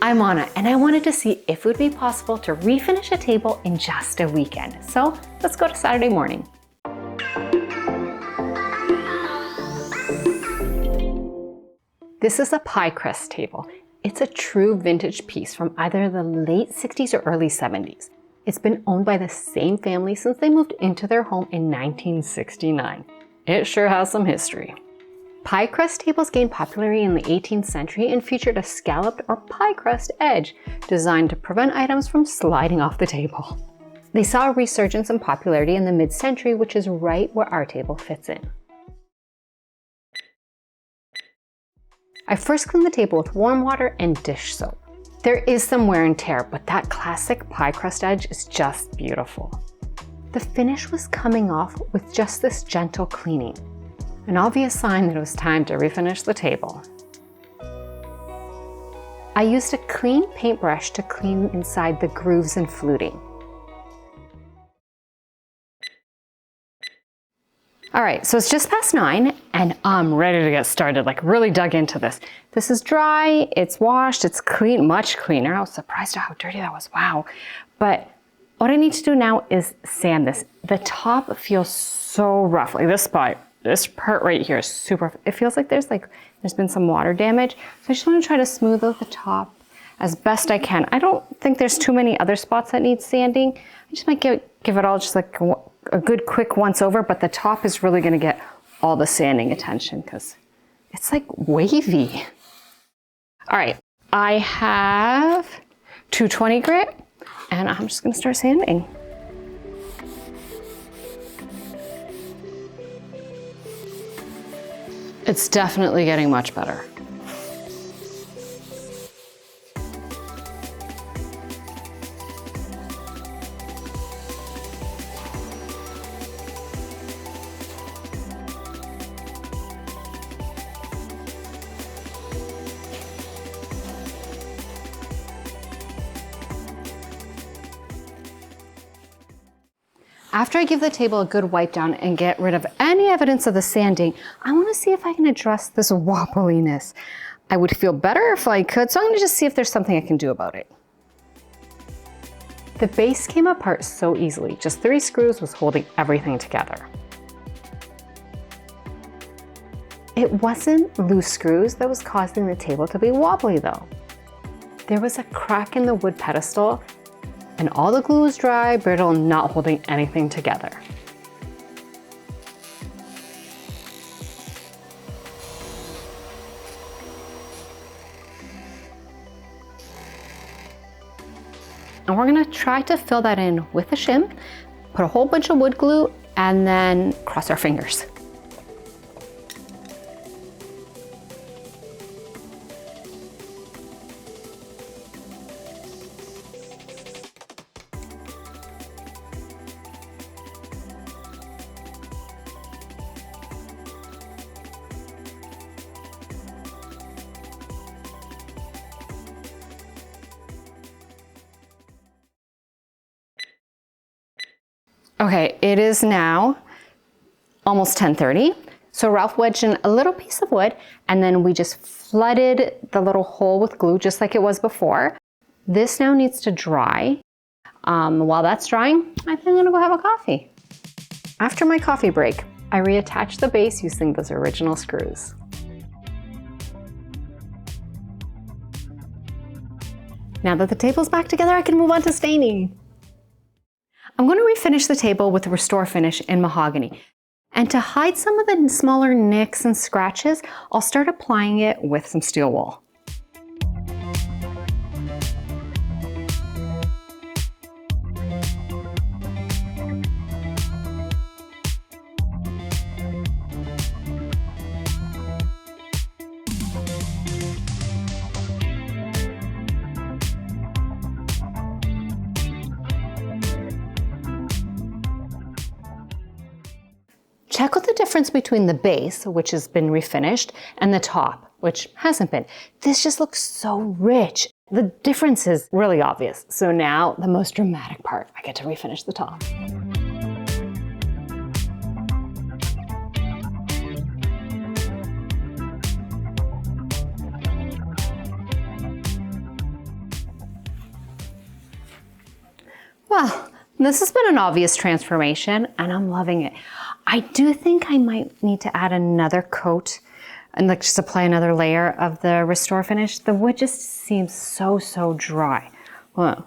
I'm Anna, and I wanted to see if it would be possible to refinish a table in just a weekend. So let's go to Saturday morning. This is a pie crust table. It's a true vintage piece from either the late 60s or early 70s. It's been owned by the same family since they moved into their home in 1969. It sure has some history. Pie crust tables gained popularity in the 18th century and featured a scalloped or pie crust edge designed to prevent items from sliding off the table. They saw a resurgence in popularity in the mid-century, which is right where our table fits in. I first cleaned the table with warm water and dish soap. There is some wear and tear, but that classic pie crust edge is just beautiful. The finish was coming off with just this gentle cleaning, an obvious sign that it was time to refinish the table. I used a clean paintbrush to clean inside the grooves and fluting. All right, so it's just past 9 and I'm ready to get started, like really dug into this. This is dry, it's washed, it's clean, much cleaner. I was surprised at how dirty that was, wow. But what I need to do now is sand this. The top feels so rough, like this part right here is super, it feels like there's been some water damage. So I just want to try to smooth out the top as best I can. I don't think there's too many other spots that need sanding. I just might give it all just like a good quick once over, but the top is really going to get all the sanding attention because it's like wavy. All right, I have 220 grit and I'm just going to start sanding. It's definitely getting much better. After I give the table a good wipe down and get rid of any evidence of the sanding, I want to see if I can address this wobbliness. I would feel better if I could, so I'm going to just see if there's something I can do about it. The base came apart so easily. Just 3 screws was holding everything together. It wasn't loose screws that was causing the table to be wobbly though. There was a crack in the wood pedestal and all the glue was dry, brittle, and not holding anything together. And we're gonna try to fill that in with a shim, put a whole bunch of wood glue, and then cross our fingers. Okay, it is now almost 10:30. So Ralph wedged in a little piece of wood and then we just flooded the little hole with glue just like it was before. This now needs to dry. While that's drying, I think I'm gonna go have a coffee. After my coffee break, I reattached the base using those original screws. Now that the table's back together, I can move on to staining. I'm going to refinish the table with the Restor-A-Finish in mahogany. And to hide some of the smaller nicks and scratches, I'll start applying it with some steel wool. Check out the difference between the base, which has been refinished, and the top, which hasn't been. This just looks so rich. The difference is really obvious. So now the most dramatic part, I get to refinish the top. Well, this has been an obvious transformation and I'm loving it. I do think I might need to add another coat and like just apply another layer of the Restor-A-Finish. The wood just seems so dry. Wow,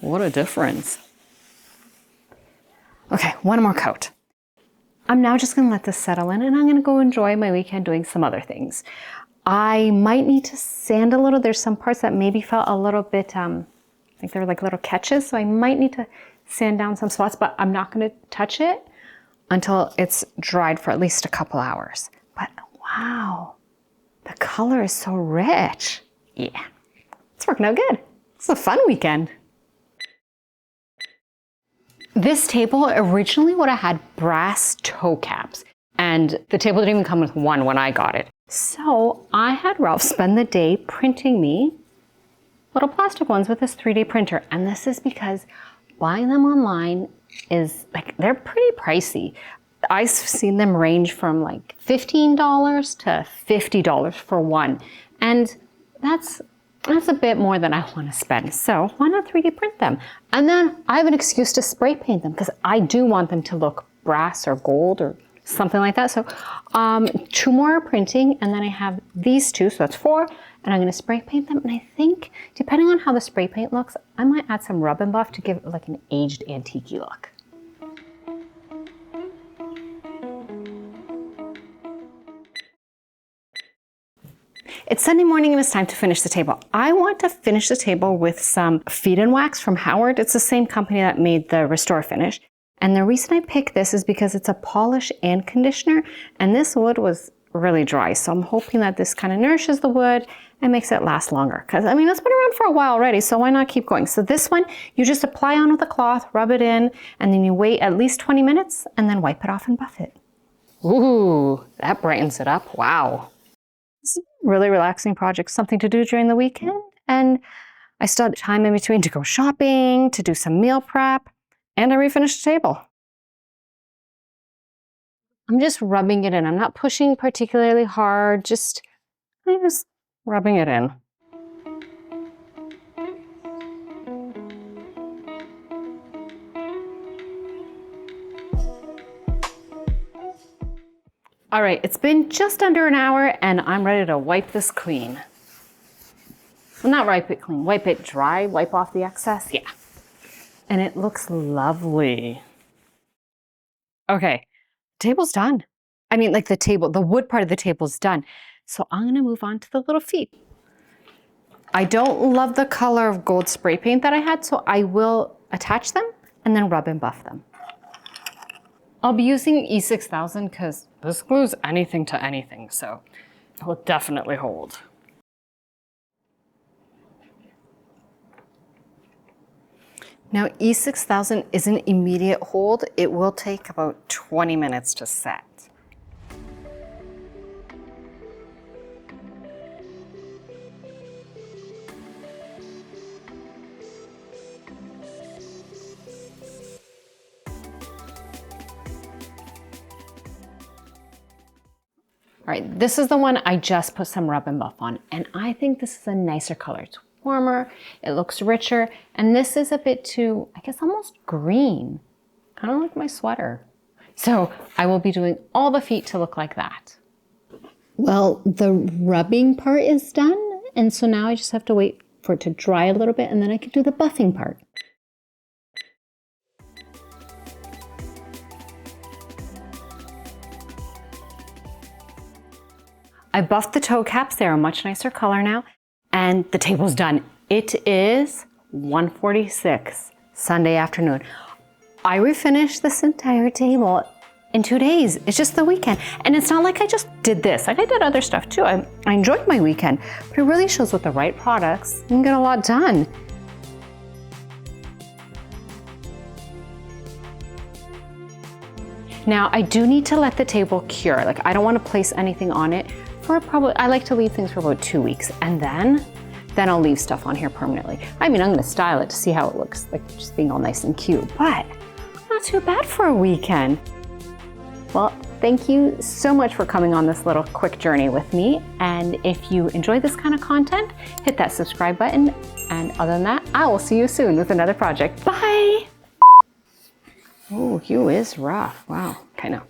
what a difference. Okay, one more coat. I'm now just gonna let this settle in and I'm gonna go enjoy my weekend doing some other things. I might need to sand a little. There's some parts that maybe felt a little bit, I think they were like little catches, so I might need to sand down some spots, but I'm not gonna touch it until it's dried for at least a couple hours. But wow, the color is so rich. Yeah, it's working out good. It's a fun weekend. This table originally would have had brass toe caps, and the table didn't even come with one when I got it. So I had Ralph spend the day printing me little plastic ones with this 3D printer. And this is because buying them online is like, they're pretty pricey. I've seen them range from like $15 to $50 for one. And that's a bit more than I want to spend. So why not 3D print them? And then I have an excuse to spray paint them because I do want them to look brass or gold or something like that. So 2 more are printing and then I have these 2, so that's 4, and I'm going to spray paint them. And I think depending on how the spray paint looks, I might add some rub and buff to give it like an aged antique look. It's Sunday morning and it's time to finish the table. I want to finish the table with some feed and wax from Howard. It's the same company that made the Restor-A-Finish. And the reason I picked this is because it's a polish and conditioner, and this wood was really dry. So I'm hoping that this kind of nourishes the wood and makes it last longer. Because I mean, it's been around for a while already, so why not keep going? So this one, you just apply on with a cloth, rub it in, and then you wait at least 20 minutes and then wipe it off and buff it. Ooh, that brightens it up. Wow. This is a really relaxing project, something to do during the weekend. And I still had time in between to go shopping, to do some meal prep, and I refinished the table. I'm just rubbing it in. I'm not pushing particularly hard, I'm just rubbing it in. All right, it's been just under an hour and I'm ready to wipe this clean. Well, not wipe it clean, wipe it dry, wipe off the excess, yeah. And it looks lovely. Okay, table's done. I mean, like the wood part of the table's done. So I'm gonna move on to the little feet. I don't love the color of gold spray paint that I had, so I will attach them and then rub and buff them. I'll be using E6000 because this glues anything to anything, so it will definitely hold. Now E6000 is an immediate hold. It will take about 20 minutes to set. All right, this is the one I just put some rub and buff on, and I think this is a nicer color. It's warmer, it looks richer, and this is a bit too, I guess, almost green, kind of like my sweater. So I will be doing all the feet to look like that. Well, the rubbing part is done, and so now I just have to wait for it to dry a little bit, and then I can do the buffing part. I buffed the toe caps. They're a much nicer color now. And the table's done. It is 1:46 Sunday afternoon. I refinished this entire table in 2 days. It's just the weekend. And it's not like I just did this. Like I did other stuff too. I enjoyed my weekend. But it really shows with the right products, you can get a lot done. Now I do need to let the table cure. Like I don't want to place anything on it. I like to leave things for about 2 weeks, and then I'll leave stuff on here permanently. I mean, I'm gonna style it to see how it looks, like just being all nice and cute, but not too bad for a weekend. Well, Thank you so much for coming on this little quick journey with me. And if you enjoy this kind of content, hit that subscribe button. And other than that, I will see you soon with another project. Bye. Oh, hue is rough. Wow, kind of.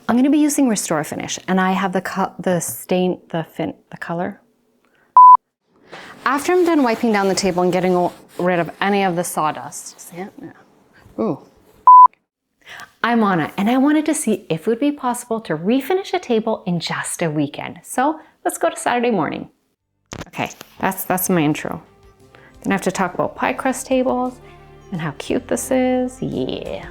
I'm going to be using Restor-A-Finish, and I have the color. After I'm done wiping down the table and getting rid of any of the sawdust, see it? Yeah. Ooh. I'm on it, and I wanted to see if it would be possible to refinish a table in just a weekend. So let's go to Saturday morning. Okay, that's my intro. Then I have to talk about pie crust tables and how cute this is. Yeah.